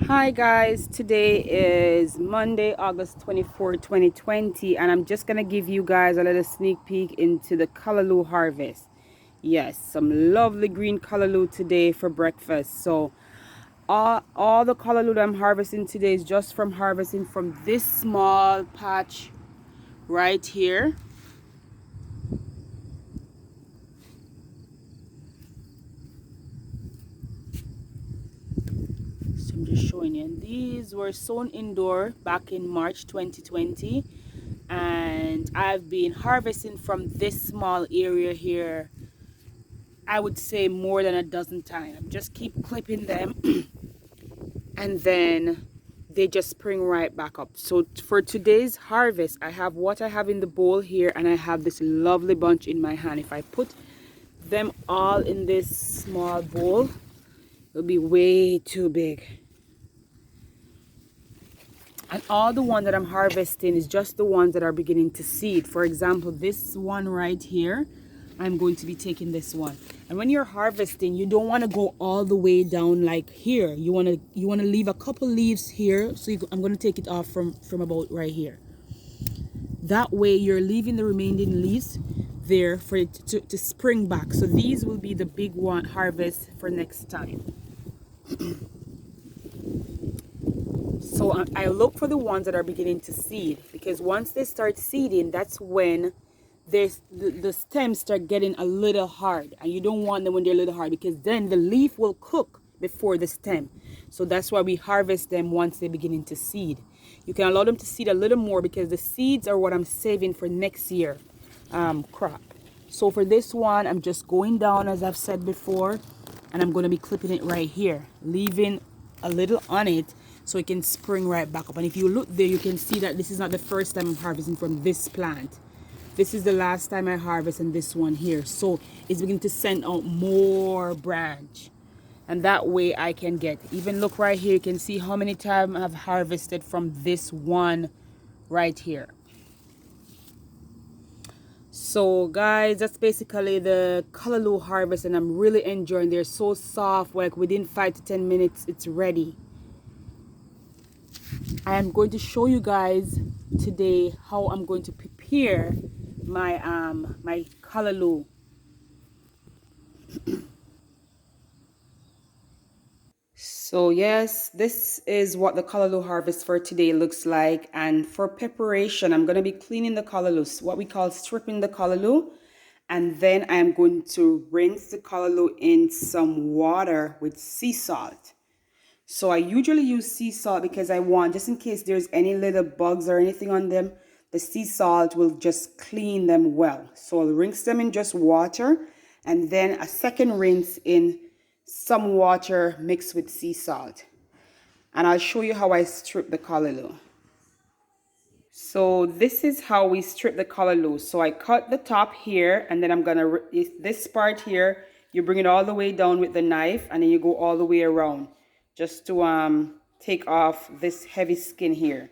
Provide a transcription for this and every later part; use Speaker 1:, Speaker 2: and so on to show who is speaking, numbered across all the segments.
Speaker 1: Hi guys, today is Monday, August 24, 2020, and I'm just gonna give you guys a little sneak peek into the Callaloo harvest. Yes, some lovely green Callaloo today for breakfast. So all the Callaloo that I'm harvesting today is just from harvesting from this small patch right here. So I'm just showing you. And these were sown indoor back in March 2020. And I've been harvesting from this small area here, I would say more than a dozen times. Just keep clipping them and then they just spring right back up. So for today's harvest, I have what I have in the bowl here and I have this lovely bunch in my hand. If I put them all in this small bowl, it'll be way too big. And all the one that I'm harvesting is just the ones that are beginning to seed. For example, this one right here, I'm going to be taking this one. And when you're harvesting, you don't want to go all the way down like here. You want to leave a couple leaves here. So I'm going to take it off from about right here. That way you're leaving the remaining leaves there for it to spring back. So these will be the big one harvest for next time. So I look for the ones that are beginning to seed, because once they start seeding, that's when the stems start getting a little hard, and you don't want them when they're a little hard, because then the leaf will cook before the stem. So that's why we harvest them once they're beginning to seed. You can allow them to seed a little more because the seeds are what I'm saving for next year crop. So for this one, I'm just going down as I've said before, and I'm going to be clipping it right here, leaving a little on it so it can spring right back up. And if you look there, you can see that this is not the first time I'm harvesting from this plant. This is the last time I harvest in this one here. So it's beginning to send out more branch. And that way I can get, even look right here, you can see how many times I've harvested from this one right here. So guys, that's basically the Callaloo harvest, and I'm really enjoying. They're so soft, like within 5 to 10 minutes it's ready. I am going to show you guys today how I'm going to prepare my Callaloo. So yes, this is what the Callaloo harvest for today looks like. And for preparation, I'm going to be cleaning the Callaloo, what we call stripping the Callaloo. And then I'm going to rinse the Callaloo in some water with sea salt. So I usually use sea salt because I want, just in case there's any little bugs or anything on them, the sea salt will just clean them well. So I'll rinse them in just water and then a second rinse in some water mixed with sea salt. And I'll show you how I strip the callaloo. So this is how we strip the callaloo. So I cut the top here, and then I'm gonna, this part here, you bring it all the way down with the knife, and then you go all the way around just to take off this heavy skin here.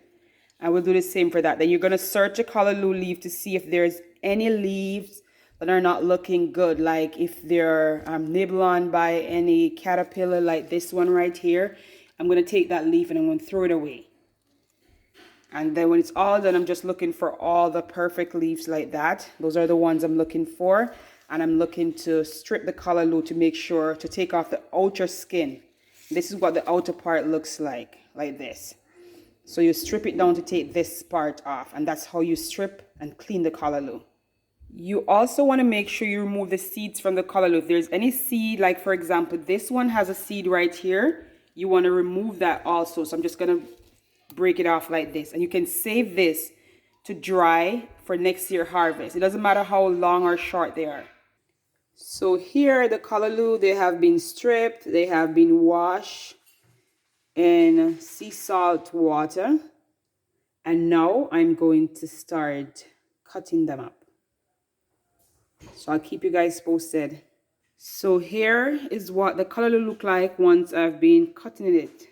Speaker 1: I will do the same for that. Then you're gonna search the callaloo leaf to see if there's any leaves that are not looking good, like if they're nibbled on by any caterpillar like this one right here. I'm gonna take that leaf and I'm gonna throw it away. And then when it's all done, I'm just looking for all the perfect leaves like that. Those are the ones I'm looking for. And I'm looking to strip the callaloo to make sure to take off the outer skin. This is what the outer part looks like this. So you strip it down to take this part off. And that's how you strip and clean the callaloo. You also want to make sure you remove the seeds from the callaloo. If there's any seed, like for example, this one has a seed right here, you want to remove that also. So I'm just going to break it off like this, and you can save this to dry for next year harvest. It doesn't matter how long or short they are. So here the callaloo, they have been stripped, they have been washed in sea salt water, and now I'm going to start cutting them up. So I'll keep you guys posted. So here is what the callaloo look like once I've been cutting it.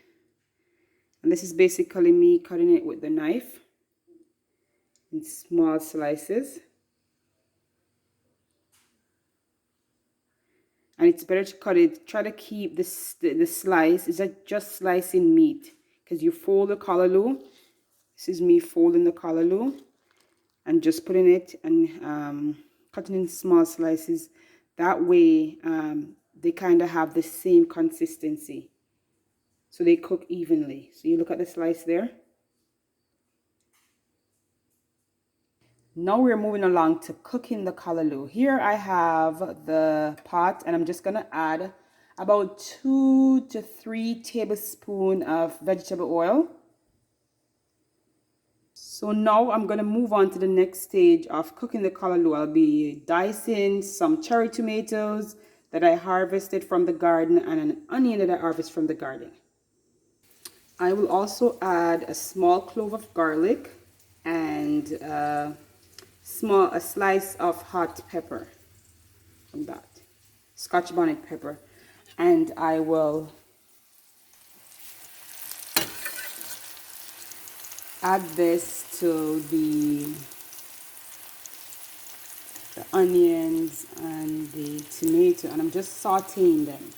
Speaker 1: And this is basically me cutting it with the knife in small slices. And it's better to cut it. Try to keep this the slice. Is that just slicing meat? Because you fold the callaloo. This is me folding the callaloo and just putting it and cutting in small slices. That way, they kind of have the same consistency, so they cook evenly. So you look at the slice there. Now we're moving along to cooking the callaloo. Here I have the pot, and I'm just gonna add about 2 to 3 tablespoons of vegetable oil. So now I'm gonna move on to the next stage of cooking the callaloo. I'll be dicing some cherry tomatoes that I harvested from the garden and an onion that I harvested from the garden. I will also add a small clove of garlic and a slice of hot pepper from that, Scotch bonnet pepper, and I will add this to the onions and the tomato, and I'm just sauteing them.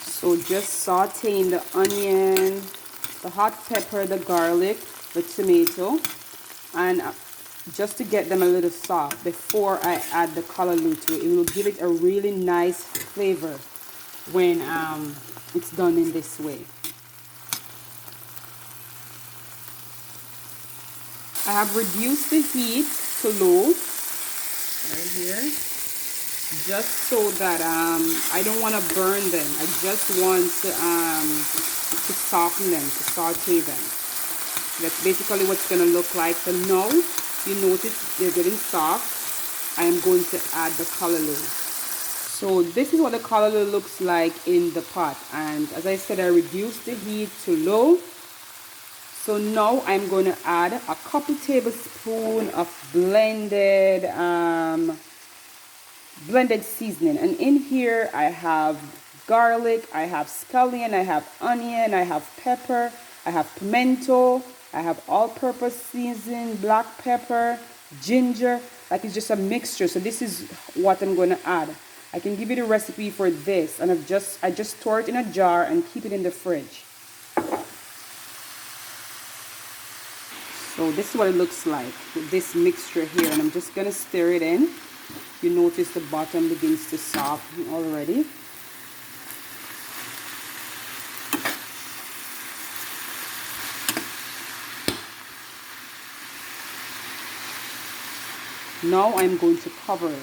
Speaker 1: So just sauteing the onion, the hot pepper, the garlic, the tomato, and just to get them a little soft before I add the callaloo to it. It will give it a really nice flavor when it's done in this way. I have reduced the heat to low right here, just so that I don't want to burn them. I just want to soften them, to saute them. That's basically what's going to look like. So now you notice they're getting soft. I am going to add the callaloo. So this is what the callaloo looks like in the pot, and as I said, I reduced the heat to low. So now I'm going to add a couple tablespoons of blended seasoning. And in here I have garlic, I have scallion, I have onion, I have pepper, I have pimento, I have all-purpose seasoning, black pepper, ginger. Like, it's just a mixture. So this is what I'm going to add. I can give you the recipe for this, and I just store it in a jar and keep it in the fridge. So this is what it looks like with this mixture here, and I'm just gonna stir it in. You notice the bottom begins to soften already. Now I'm going to cover it.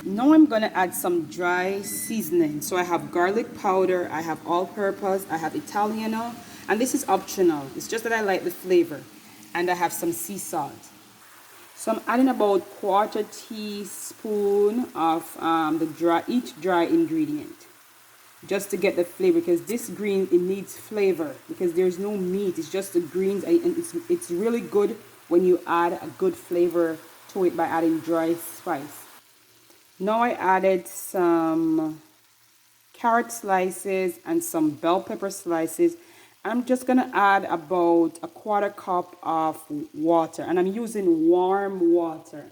Speaker 1: Now I'm going to add some dry seasoning. So I have garlic powder, I have all-purpose, I have Italiano, and this is optional. It's just that I like the flavor. And I have some sea salt. So I'm adding about 1/4 teaspoon of each dry ingredient, just to get the flavor, because this green, it needs flavor because there's no meat. It's just the greens, and it's really good when you add a good flavor to it by adding dry spice. Now I added some carrot slices and some bell pepper slices. I'm just going to add about 1/4 cup of water, and I'm using warm water.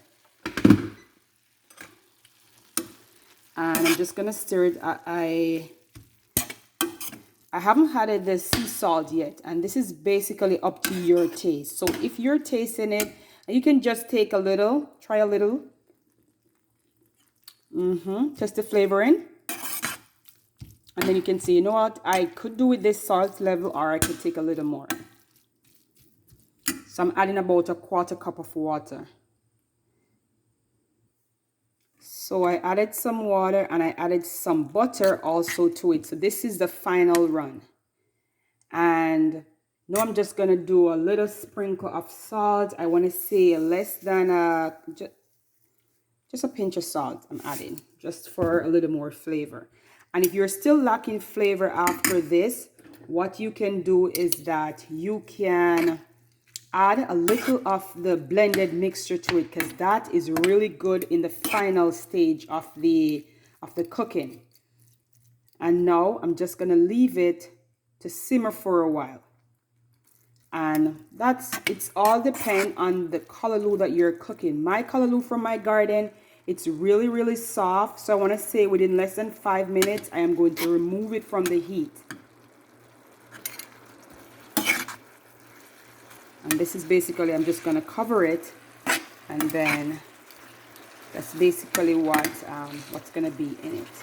Speaker 1: And I'm just going to stir it. I haven't added the sea salt yet, and this is basically up to your taste. So if you're tasting it, you can just take a little, try a little. Just the flavoring, and then you can see, you know what, I could do with this salt level, or I could take a little more. So I'm adding about 1/4 cup of water. So I added some water, and I added some butter also to it. So this is the final run. And now I'm just gonna do a little sprinkle of salt. I want to say less than just a pinch of salt I'm adding, just for a little more flavor. And if you're still lacking flavor after this, what you can do is that you can add a little of the blended mixture to it, because that is really good in the final stage of the cooking. And now I'm just gonna leave it to simmer for a while. And it's all depend on the callaloo that you're cooking. My callaloo from my garden, it's really, really soft. So I want to say within less than 5 minutes, I am going to remove it from the heat. And this is basically, I'm just going to cover it, and then that's basically what's going to be in it.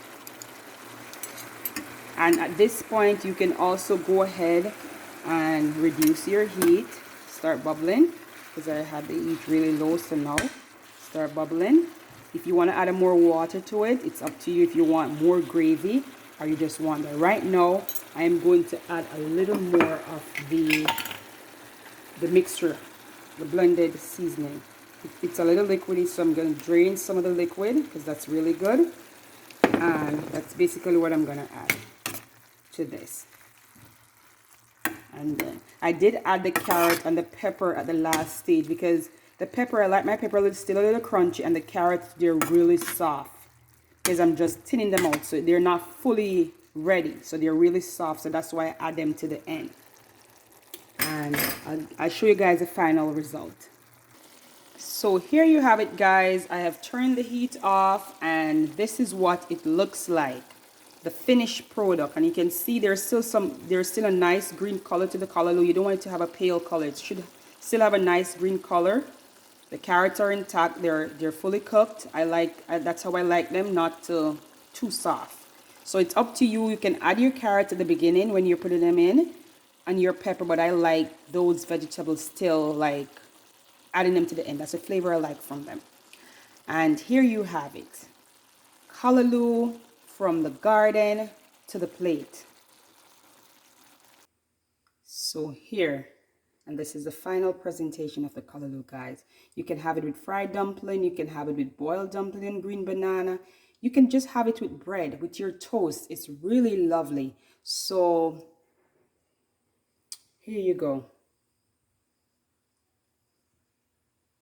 Speaker 1: And at this point, you can also go ahead and reduce your heat. Start bubbling, because I had the heat really low, so now start bubbling. If you want to add more water to it, it's up to you if you want more gravy or you just want that. Right now, I am going to add a little more of the mixture, the blended seasoning. It's a little liquidy, so I'm going to drain some of the liquid because that's really good. And that's basically what I'm going to add to this. And then I did add the carrot and the pepper at the last stage because the pepper, I like my pepper still a little crunchy, and the carrots, they're really soft because I'm just thinning them out, so they're not fully ready, so they're really soft. So that's why I add them to the end, and I'll show you guys the final result. So here you have it, guys. I have turned the heat off, and this is what it looks like, the finished product. And you can see there's still a nice green color to the callaloo. You don't want it to have a pale color. It should still have a nice green color. The carrots are intact. They're fully cooked. That's how I like them, not too soft. So it's up to you. You can add your carrots at the beginning when you're putting them in, and your pepper, but I like those vegetables still, like adding them to the end. That's the flavor I like from them. And here you have it. Callaloo from the garden to the plate. So here, and this is the final presentation of the callaloo, guys. You can have it with fried dumpling. You can have it with boiled dumpling, green banana. You can just have it with bread, with your toast. It's really lovely. So here you go.